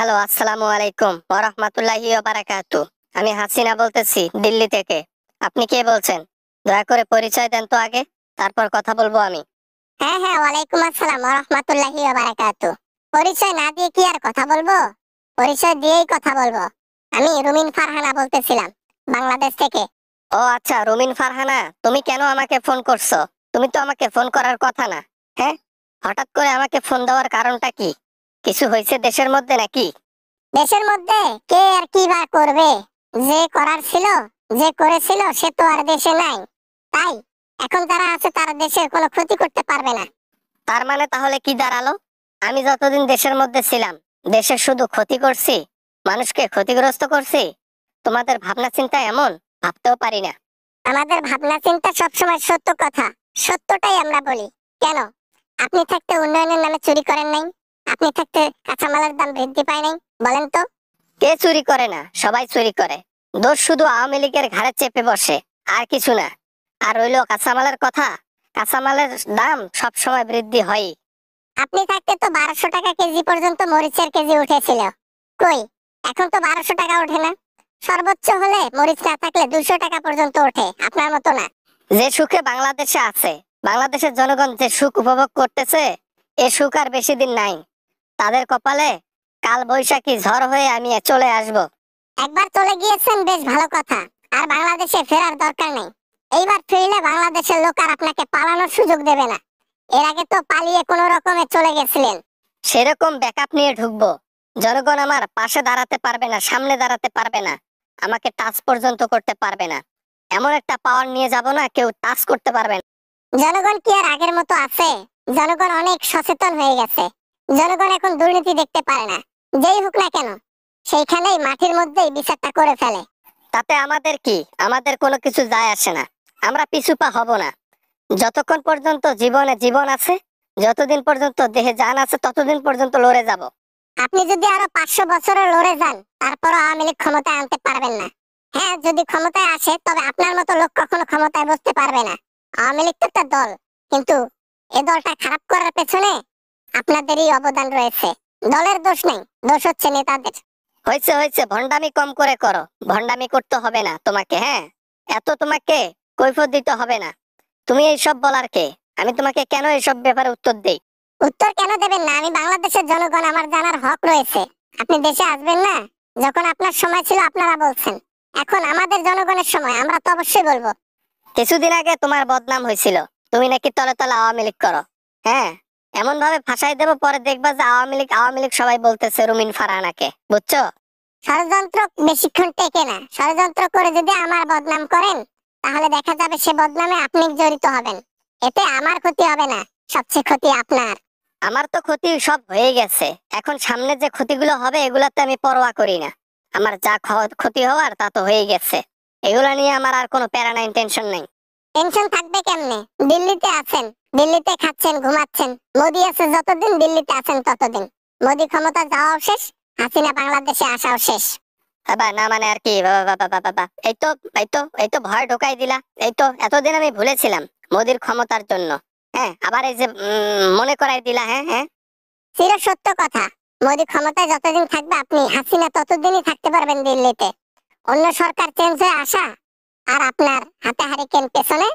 Hello, আসসালামু আলাইকুম ওয়া রাহমাতুল্লাহি ওয়া বারাকাতু। আমি হাসিনা বলতেছি দিল্লি থেকে। আপনি কে বলছেন? দয়া করে পরিচয় দেন তো আগে, তারপর কথা বলবো আমি। হ্যাঁ হ্যাঁ, ওয়ালাইকুম আসসালাম ওয়া রাহমাতুল্লাহি ওয়া বারাকাতু। পরিচয় না দিয়ে কি আর কথা বলবো? পরিচয় দিয়েই কথা বলবো। আমি রুমিন ফারহানা বলতেছিলাম, বাংলাদেশ থেকে। ও আচ্ছা, রুমিন ফারহানা, তুমি কেন আমাকে ফোন করছো? তুমি তো আমাকে ফোন করার কথা না। হ্যাঁ, হঠাৎ করে আমাকে ফোন দেওয়ার কারণটা কি? কিছু হয়েছে দেশের মধ্যে নাকি? দেশের মধ্যে কে আর কি বা করবে? যে করার ছিল, যে করেছিল সে তো আর দেশে নাই। তাই এখন যারা আছে তারা দেশের কোনো ক্ষতি করতে পারবে না। তার মানে তাহলে কি দাঁড়ালো? আমি যতদিন দেশের মধ্যে ছিলাম, দেশের শুধু ক্ষতি করছি, মানুষকে ক্ষতিগ্রস্ত করছি। তোমাদের ভাবনা চিন্তা এমন, ভাবতেও পারি না। আমাদের ভাবনা চিন্তা সবসময় সত্য কথা, সত্যটাই আমরা বলি। কেন? আপনি থাকতে উন্নয়নের নামে চুরি করেন নাই? আপনি থাকতে কাঁচামালের দাম বৃদ্ধি পায় নাই? বলেন তো। কে চুরি করে না? সবাই চুরি করে। দোষ শুধু আওয়ামী লীগের ঘাড়ে চেপে বসে, আর কিছু না। আর রইলো কাঁচামালের কথা, কাঁচামালের দাম সব সময় বৃদ্ধি হয়। আপনি থাকতে তো 1200 টাকা কেজি পর্যন্ত মরিচের কেজি উঠেছিল। কই, এখন তো 1200 টাকা ওঠে না। সর্বোচ্চ হলে মরিচ না থাকলে 200 টাকা পর্যন্ত ওঠে, আপনার মতো না। যে সুখে বাংলাদেশে আছে, বাংলাদেশের জনগণ যে সুখ উপভোগ করতেছে, এ সুখ আর বেশি দিন নাই। তাদের কপালে কাল বৈশাখী ঝড় হয়ে আমি চলে আসব। একবার চলে গিয়েছেন বেশ ভালো কথা, আর বাংলাদেশে ফেরার দরকার নেই। এইবার ফিরলে বাংলাদেশের লোক আর আপনাকে পালানোর সুযোগ দেবে না। এর আগে তো পালিয়ে কোনো রকমে চলে গেছিলেন। সেরকম ব্যাকআপ নিয়ে ঢুকবো। জনগণ আমার পাশে দাঁড়াতে পারবে না, সামনে দাঁড়াতে পারবে না, আমাকে টাচ পর্যন্ত করতে পারবে না। এমন একটা পাওয়ার নিয়ে যাব না, কেউ টাচ করতে পারবে না। জনগণ কি আর আগের মতো আছে? জনগণ অনেক সচেতন হয়ে গেছে। জনগণ এখন দুর্নীতি দেখতে পারে না। যেই হোক না কেন, সেইখানেই মাটির মধ্যেই বিচারটা করে ফেলে। তাতে আমাদের কি? আমাদের কোনো কিছু যায় আসে না। আমরা পিছুপা হব না। যতক্ষণ পর্যন্ত জীবনে জীবন আছে, যতদিন পর্যন্ত দেহে জান আছে, ততদিন পর্যন্ত লড়ে যাব। আপনি যদি আরো 500 বছরের লড়ে যান, তারপরও আওয়ামী লীগ ক্ষমতায় আনতে পারবেন না। হ্যাঁ, যদি ক্ষমতায় আসে তবে আপনার মতো লোক কখনো ক্ষমতায় বসতে পারবে না। আওয়ামী লীগ তো একটা দল, কিন্তু এ দলটা খারাপ করার পেছনে আপনাদেরই অবদান রয়েছে। দলের দোষ নেই, দোষ হচ্ছে নেতাদের। হয়েছে হয়েছে, ভন্ডামি কম করে করো। ভন্ডামি করতে হবে না তোমাকে। হ্যাঁ, এত তোমাকে কৈফিয়ত দিতে হবে না। তুমি এইসব বলার কে? আমি তোমাকে কেন এইসব ব্যাপারে উত্তর দেই? উত্তর কেন দেবেন না? আমি বাংলাদেশের জনগণ, আমার জানার হক রয়েছে। আপনি দেশে আসবেন না? যখন আপনার সময় ছিল আপনারা বলছেন, এখন আমাদের জনগণের সময়, আমরা তো অবশ্যই বলবো। কিছুদিন আগে তোমার বদনাম হয়েছিল, তুমি নাকি তলে তলে আওয়ামী লীগ করো। হ্যাঁ, এমন ভাবে ফাঁসাই দেবো, পরে দেখবা যে আওয়ামী লীগ আওয়ামী লীগ সবাই বলতেছে রুমিন ফারহানাকে, বুঝছো? ষড়যন্ত্র বেশিক্ষণ টেকে না। ষড়যন্ত্র করে যদি আমার বদনাম করেন, তাহলে দেখা যাবে সে বদনামে আপনি জড়িত হবেন। এতে আমার ক্ষতি হবে না, সবচেয়ে ক্ষতি আপনার। আমার তো ক্ষতি সব হয়ে গেছে। এখন সামনে যে ক্ষতিগুলো হবে এগুলাতে আমি পরোয়া করি না। আমার যা ক্ষতি হওয়ার তা তো হয়ে গেছে। এগুলা নিয়ে আমার আর কোনো প্যারা নাই, টেনশন নেই। টেনশন থাকবে কেমনে? দিল্লিতে আছেন, দিল্লিতে খাচ্ছেন, ঘুমাচ্ছেন। মোদি আছে যতদিন, দিল্লিতে আছেন ততদিন। মোদি ক্ষমতা যাওয়াও শেষ, হাসিনা বাংলাদেশে আসাও শেষ। বাবা না মানে আর কি, বাবা বাবা বাবা বাবা, এই তো ভয় ঢোকাই দিলা। এই তো এতদিন আমি ভুলেছিলাম মোদির ক্ষমতার জন্য। হ্যাঁ, আবার এই যে মনে করাই দিলা। হ্যাঁ হ্যাঁ, চির সত্য কথা। মোদি ক্ষমতায় যতদিন থাকবে আপনি, হাসিনা ততদিনই থাকতে পারবেন দিল্লিতে। অন্য সরকার চেঞ্জ হয়ে আসা আর আপনার হাতে হারিকেন পেছনে